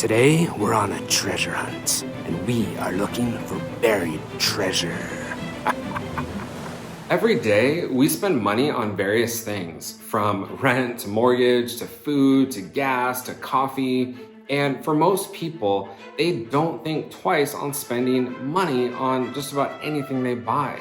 Today, we're on a treasure hunt, and we are looking for buried treasure. Every day, we spend money on various things, from rent to mortgage to food to gas to coffee. And for most people, they don't think twice on spending money on just about anything they buy.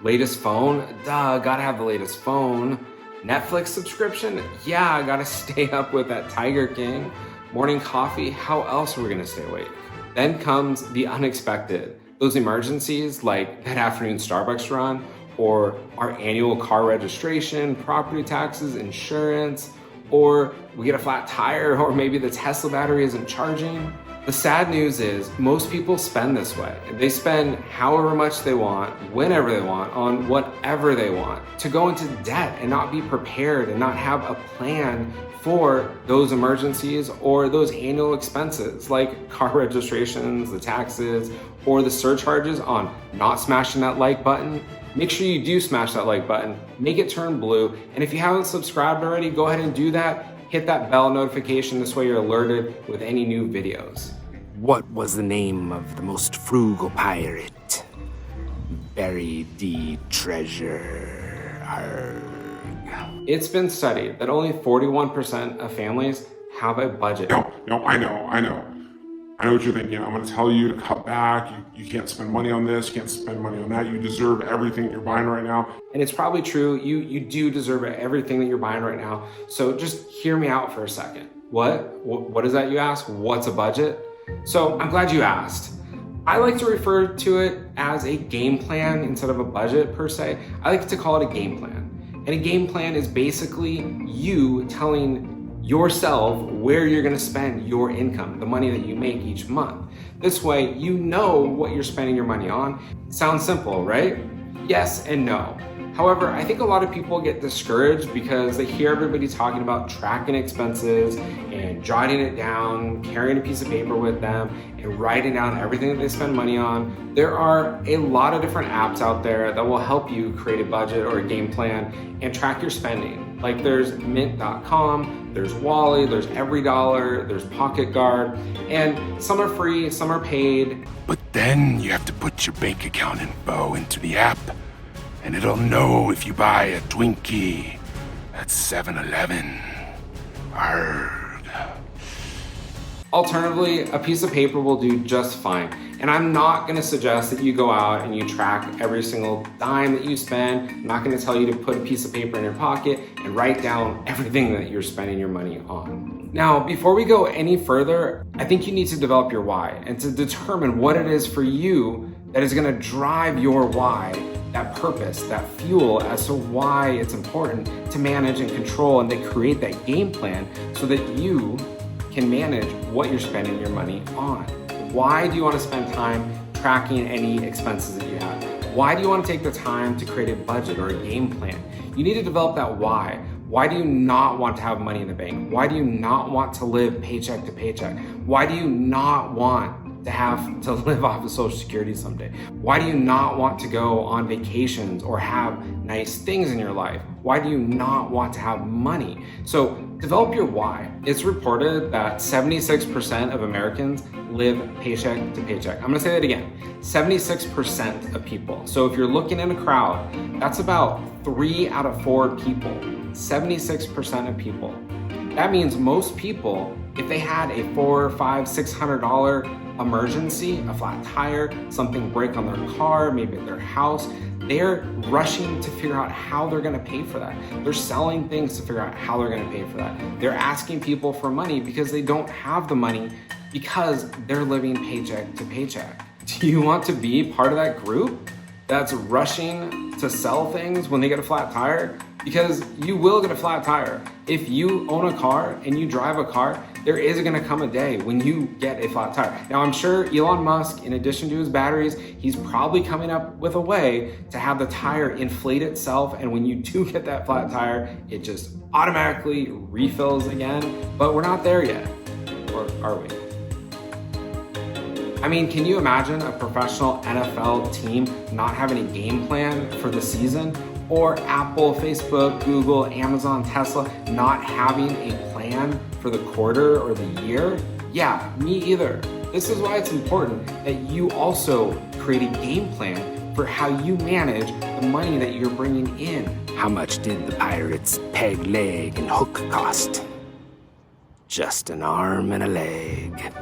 Latest phone? Duh, gotta have the latest phone. Netflix subscription? Yeah, gotta stay up with that Tiger King. Morning coffee? How else are we gonna stay awake? Then comes the unexpected. Those emergencies like that afternoon Starbucks run, or our annual car registration, property taxes, insurance, or we get a flat tire, or maybe the Tesla battery isn't charging. The sad news is most people spend this way. They spend however much they want, whenever they want, on whatever they want, to go into debt and not be prepared and not have a plan for those emergencies or those annual expenses like car registrations, the taxes, or the surcharges on not smashing that like button. Make sure you do smash that like button, make it turn blue, and if you haven't subscribed already, go ahead and do that. Hit that bell notification, this way you're alerted with any new videos. What was the name of the most frugal pirate? Buried the treasure. Arrgh. It's been studied that only 41% of families have a budget. No, I know what you're thinking. I'm going to tell you to cut back. You can't spend money on this. You can't spend money on that. You deserve everything you're buying right now. And it's probably true. You do deserve everything that you're buying right now. So just hear me out for a second. What is that, you ask? What's a budget? So I'm glad you asked. I like to refer to it as a game plan instead of a budget per se. I like to call it a game plan. And a game plan is basically you telling yourself where you're gonna spend your income, the money that you make each month. This way, you know what you're spending your money on. Sounds simple, right? Yes and no. However, I think a lot of people get discouraged because they hear everybody talking about tracking expenses and jotting it down, carrying a piece of paper with them, and writing down everything that they spend money on. There are a lot of different apps out there that will help you create a budget or a game plan and track your spending. Like there's mint.com, there's Wally, there's EveryDollar, there's Pocket Guard, and some are free, some are paid. But then you have to put your bank account info into the app, and it'll know if you buy a Twinkie at 7-Eleven. Arrgh. Alternatively, a piece of paper will do just fine. And I'm not gonna suggest that you go out and you track every single dime that you spend. I'm not gonna tell you to put a piece of paper in your pocket and write down everything that you're spending your money on. Now, before we go any further, I think you need to develop your why and to determine what it is for you that is gonna drive your why, that purpose, that fuel as to why it's important to manage and control and to create that game plan so that you can manage what you're spending your money on. Why do you want to spend time tracking any expenses that you have? Why do you want to take the time to create a budget or a game plan? You need to develop that why. Why do you not want to have money in the bank? Why do you not want to live paycheck to paycheck? Why do you not want to have to live off of Social Security someday? Why do you not want to go on vacations or have nice things in your life? Why do you not want to have money? So develop your why. It's reported that 76% of Americans live paycheck to paycheck. I'm gonna say that again, 76% of people. So if you're looking in a crowd, that's about 3 out of 4 people, 76% of people. That means most people, if they had a $400, $500, $600 emergency, a flat tire, something break on their car, maybe at their house, they're rushing to figure out how they're gonna pay for that. They're selling things to figure out how they're gonna pay for that. They're asking people for money because they don't have the money because they're living paycheck to paycheck. Do you want to be part of that group that's rushing to sell things when they get a flat tire? Because you will get a flat tire. If you own a car and you drive a car, there is gonna come a day when you get a flat tire. Now I'm sure Elon Musk, in addition to his batteries, he's probably coming up with a way to have the tire inflate itself, and when you do get that flat tire, it just automatically refills again. But we're not there yet, or are we? I mean, can you imagine a professional NFL team not having a game plan for the season? Or Apple, Facebook, Google, Amazon, Tesla not having a plan for the quarter or the year? Yeah, me either. This is why it's important that you also create a game plan for how you manage the money that you're bringing in. How much did the pirate's peg leg and hook cost? Just an arm and a leg.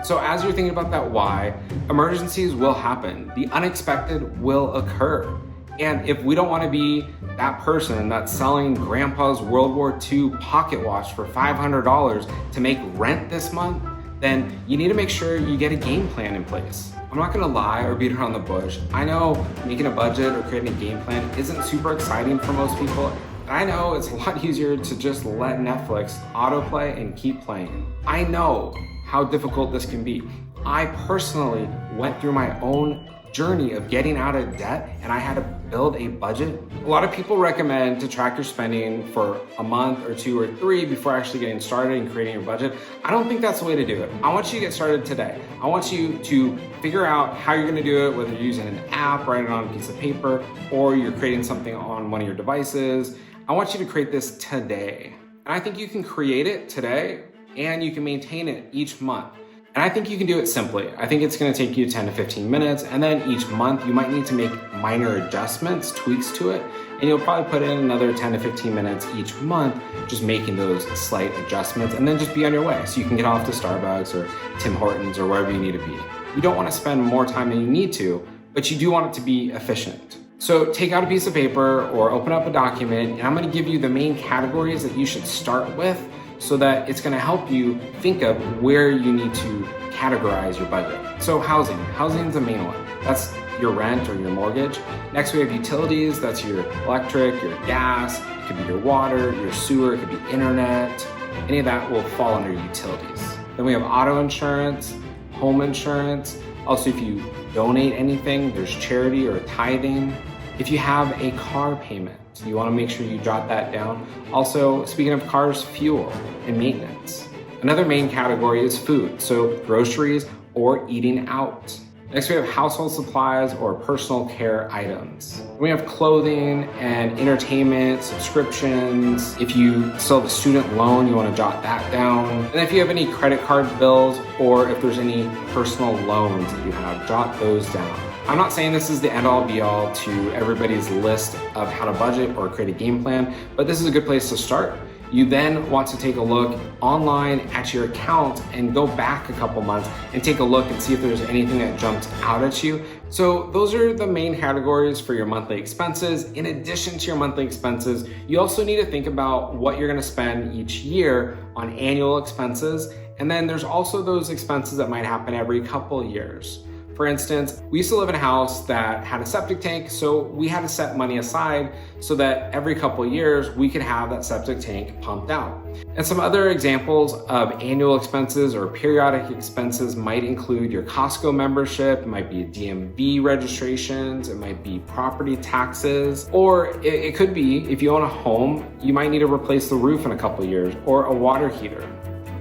So as you're thinking about that why, emergencies will happen. The unexpected will occur. And if we don't want to be that person that's selling grandpa's World War II pocket watch for $500 to make rent this month, then you need to make sure you get a game plan in place. I'm not gonna lie or beat around the bush. I know making a budget or creating a game plan isn't super exciting for most people. And I know it's a lot easier to just let Netflix autoplay and keep playing. I know how difficult this can be. I personally went through my own journey of getting out of debt, and I had to build a budget. A lot of people recommend to track your spending for a month or 2 or 3 before actually getting started and creating your budget. I don't think that's the way to do it. I want you to get started today. I want you to figure out how you're gonna do it, whether you're using an app, write it on a piece of paper, or you're creating something on one of your devices. I want you to create this today. And I think you can create it today and you can maintain it each month. And I think you can do it simply. I think it's gonna take you 10 to 15 minutes, and then each month you might need to make minor adjustments, tweaks to it, and you'll probably put in another 10 to 15 minutes each month, just making those slight adjustments, and then just be on your way. So you can get off to Starbucks or Tim Hortons or wherever you need to be. You don't wanna spend more time than you need to, but you do want it to be efficient. So take out a piece of paper or open up a document, and I'm gonna give you the main categories that you should start with so that it's gonna help you think of where you need to categorize your budget. So housing's the main one. That's your rent or your mortgage. Next we have utilities, that's your electric, your gas, it could be your water, your sewer, it could be internet. Any of that will fall under utilities. Then we have auto insurance, home insurance. Also, if you donate anything, there's charity or tithing. If you have a car payment, you want to make sure you jot that down. Also, speaking of cars, fuel and maintenance. Another main category is food, so groceries or eating out. Next, we have household supplies or personal care items. We have clothing and entertainment, subscriptions. If you still have a student loan, you want to jot that down. And if you have any credit card bills or if there's any personal loans that you have, jot those down. I'm not saying this is the end all be all to everybody's list of how to budget or create a game plan, but this is a good place to start. You then want to take a look online at your account and go back a couple months and take a look and see if there's anything that jumps out at you. So those are the main categories for your monthly expenses. In addition to your monthly expenses, you also need to think about what you're gonna spend each year on annual expenses. And then there's also those expenses that might happen every couple years. For instance, we used to live in a house that had a septic tank, so we had to set money aside so that every couple of years we could have that septic tank pumped out. And some other examples of annual expenses or periodic expenses might include your Costco membership, it might be DMV registrations, it might be property taxes, or it could be, if you own a home, you might need to replace the roof in a couple of years, or a water heater.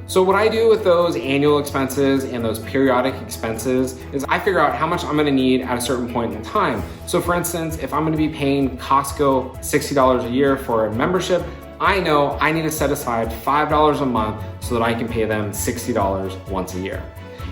So what I do with those annual expenses and those periodic expenses is I figure out how much I'm gonna need at a certain point in time. So for instance, if I'm gonna be paying Costco $60 a year for a membership, I know I need to set aside $5 a month so that I can pay them $60 once a year.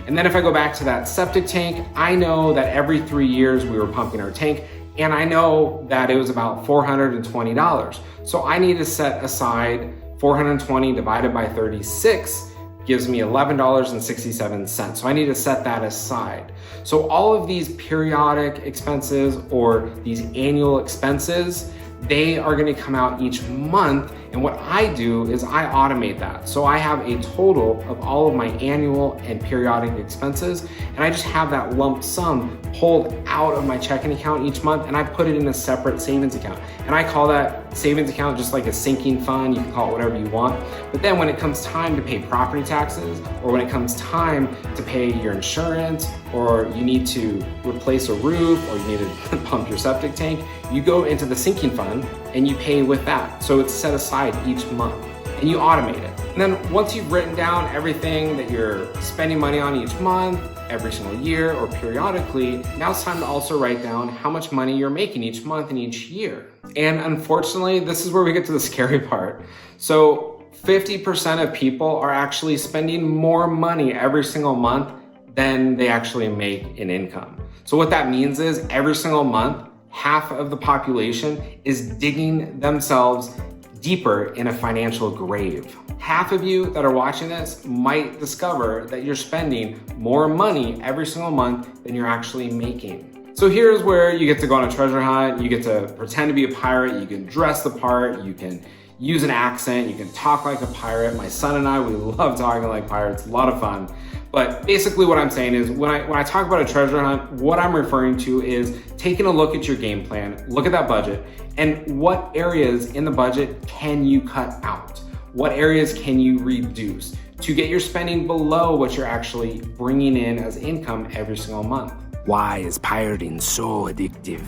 And then if I go back to that septic tank, I know that every 3 years we were pumping our tank, and I know that it was about $420. So I need to set aside 420 divided by 36 gives me $11.67. So I need to set that aside. So all of these periodic expenses or these annual expenses, they are gonna come out each month. And what I do is I automate that. So I have a total of all of my annual and periodic expenses, and I just have that lump sum pulled out of my checking account each month, and I put it in a separate savings account. And I call that savings account just like a sinking fund. You can call it whatever you want. But then when it comes time to pay property taxes, or when it comes time to pay your insurance, or you need to replace a roof, or you need to pump your septic tank, you go into the sinking fund and you pay with that. So it's set aside each month and you automate it. And then once you've written down everything that you're spending money on each month, every single year, or periodically, now it's time to also write down how much money you're making each month and each year. And unfortunately, this is where we get to the scary part. So 50% of people are actually spending more money every single month than they actually make in income. So what that means is every single month, half of the population is digging themselves deeper in a financial grave. Half of you that are watching this might discover that you're spending more money every single month than you're actually making. So here's where you get to go on a treasure hunt. You get to pretend to be a pirate. You can dress the part. You can use an accent. You can talk like a pirate. My son and I, we love talking like pirates. A lot of fun. But basically what I'm saying is when I talk about a treasure hunt, what I'm referring to is taking a look at your game plan, look at that budget, and what areas in the budget can you cut out? What areas can you reduce to get your spending below what you're actually bringing in as income every single month? Why is pirating so addictive?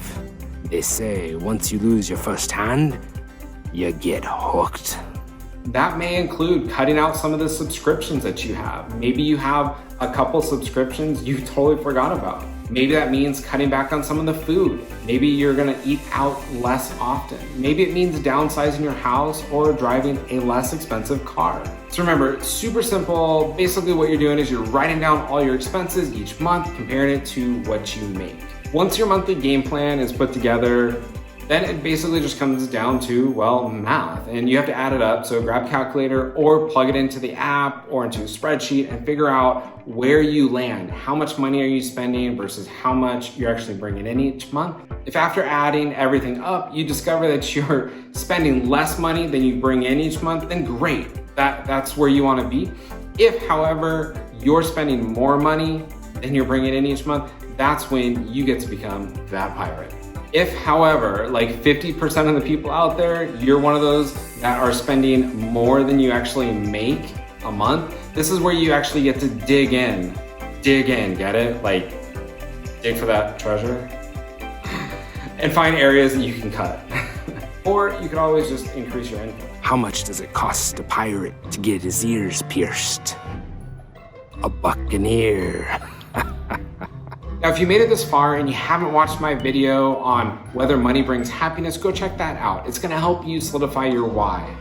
They say once you lose your first hand, you get hooked. That may include cutting out some of the subscriptions that you have. Maybe you have a couple subscriptions you totally forgot about. Maybe that means cutting back on some of the food. Maybe you're gonna eat out less often. Maybe it means downsizing your house or driving a less expensive car. So remember, it's super simple. Basically what you're doing is you're writing down all your expenses each month, comparing it to what you make. Once your monthly game plan is put together, then it basically just comes down to, well, math, and you have to add it up. So grab a calculator or plug it into the app or into a spreadsheet and figure out where you land. How much money are you spending versus how much you're actually bringing in each month? If after adding everything up, you discover that you're spending less money than you bring in each month, then great, that's where you wanna be. If, however, you're spending more money than you're bringing in each month, that's when you get to become that pirate. If, however, like 50% of the people out there, you're one of those that are spending more than you actually make a month, this is where you actually get to dig in, get it? Like, dig for that treasure and find areas that you can cut. Or you could always just increase your income. How much does it cost a pirate to get his ears pierced? A buccaneer. Now, if you made it this far and you haven't watched my video on whether money brings happiness, go check that out. It's gonna help you solidify your why.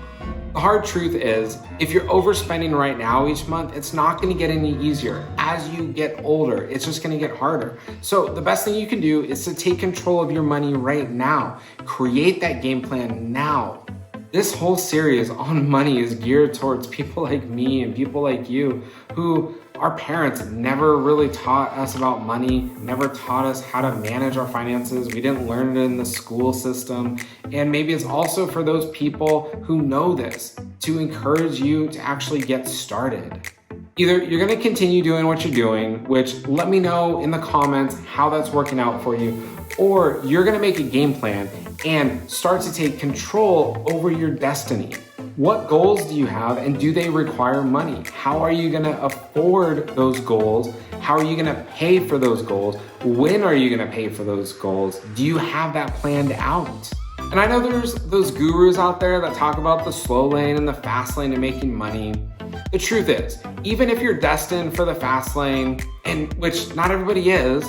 The hard truth is, if you're overspending right now each month, it's not gonna get any easier. As you get older, it's just gonna get harder. So the best thing you can do is to take control of your money right now. Create that game plan now. This whole series on money is geared towards people like me and people like you who our parents never really taught us about money, never taught us how to manage our finances. We didn't learn it in the school system. And maybe it's also for those people who know this to encourage you to actually get started. Either you're gonna continue doing what you're doing, which let me know in the comments how that's working out for you, or you're gonna make a game plan and start to take control over your destiny. What goals do you have and do they require money? How are you gonna afford those goals? How are you gonna pay for those goals? When are you gonna pay for those goals? Do you have that planned out? And I know there's those gurus out there that talk about the slow lane and the fast lane and making money. The truth is, even if you're destined for the fast lane, and which not everybody is,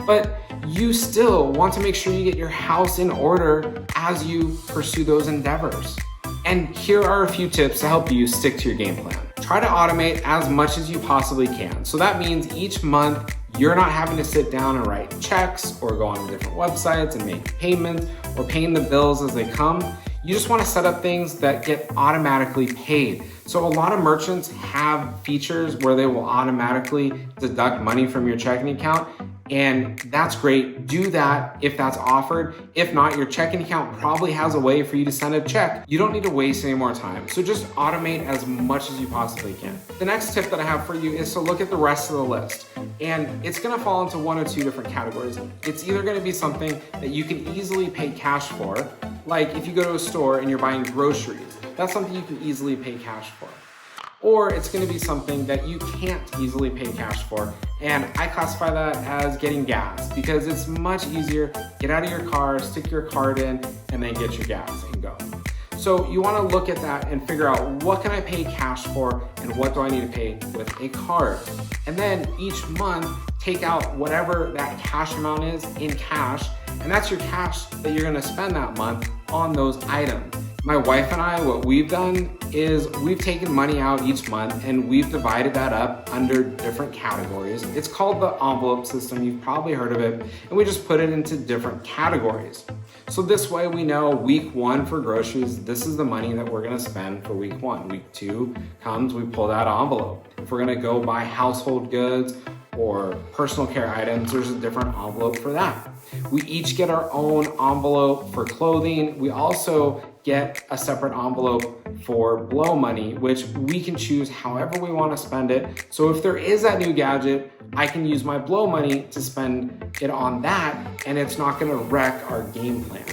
but you still want to make sure you get your house in order as you pursue those endeavors. And here are a few tips to help you stick to your game plan. Try to automate as much as you possibly can. So that means each month, you're not having to sit down and write checks or go on different websites and make payments or paying the bills as they come. You just want to set up things that get automatically paid. So a lot of merchants have features where they will automatically deduct money from your checking account, and that's great. Do that if that's offered. If not, your checking account probably has a way for you to send a check. You don't need to waste any more time. So just automate as much as you possibly can. The next tip that I have for you is to look at the rest of the list. And it's gonna fall into one or two different categories. It's either gonna be something that you can easily pay cash for, like if you go to a store and you're buying groceries, that's something you can easily pay cash for. Or it's gonna be something that you can't easily pay cash for. And I classify that as getting gas because it's much easier. Get out of your car, stick your card in, and then get your gas and go. So you wanna look at that and figure out what can I pay cash for and what do I need to pay with a card. And then each month, take out whatever that cash amount is in cash, and that's your cash that you're gonna spend that month on those items. My wife and I, what we've done is we've taken money out each month and we've divided that up under different categories. It's called the envelope system. You've probably heard of it. And we just put it into different categories. So this way we know week 1 for groceries, this is the money that we're gonna spend for week 1. Week 2 comes, we pull that envelope. If we're gonna go buy household goods or personal care items, there's a different envelope for that. We each get our own envelope for clothing. We also get a separate envelope for blow money, which we can choose however we want to spend it. So if there is that new gadget, I can use my blow money to spend it on that, and it's not going to wreck our game plan.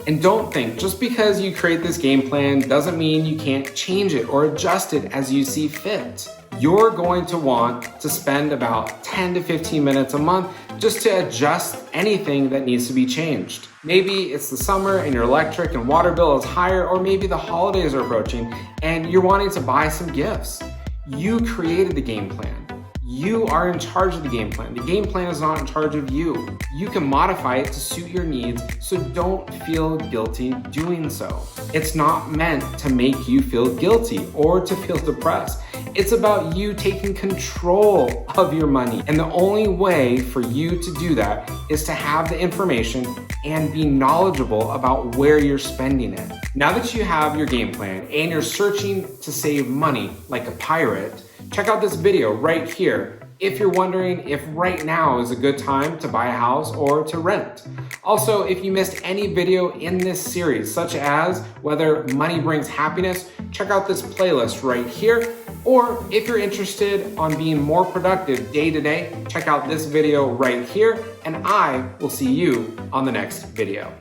And don't think just because you create this game plan doesn't mean you can't change it or adjust it as you see fit. You're going to want to spend about 10 to 15 minutes a month just to adjust anything that needs to be changed. Maybe it's the summer and your electric and water bill is higher, or maybe the holidays are approaching and you're wanting to buy some gifts. You created the game plan. You are in charge of the game plan. The game plan is not in charge of you. You can modify it to suit your needs, so don't feel guilty doing so. It's not meant to make you feel guilty or to feel depressed. It's about you taking control of your money. And the only way for you to do that is to have the information and be knowledgeable about where you're spending it. Now that you have your game plan and you're searching to save money like a pirate, check out this video right here if you're wondering if right now is a good time to buy a house or to rent. Also, if you missed any video in this series, such as whether money brings happiness, check out this playlist right here. Or if you're interested on being more productive day to day, check out this video right here, and I will see you on the next video.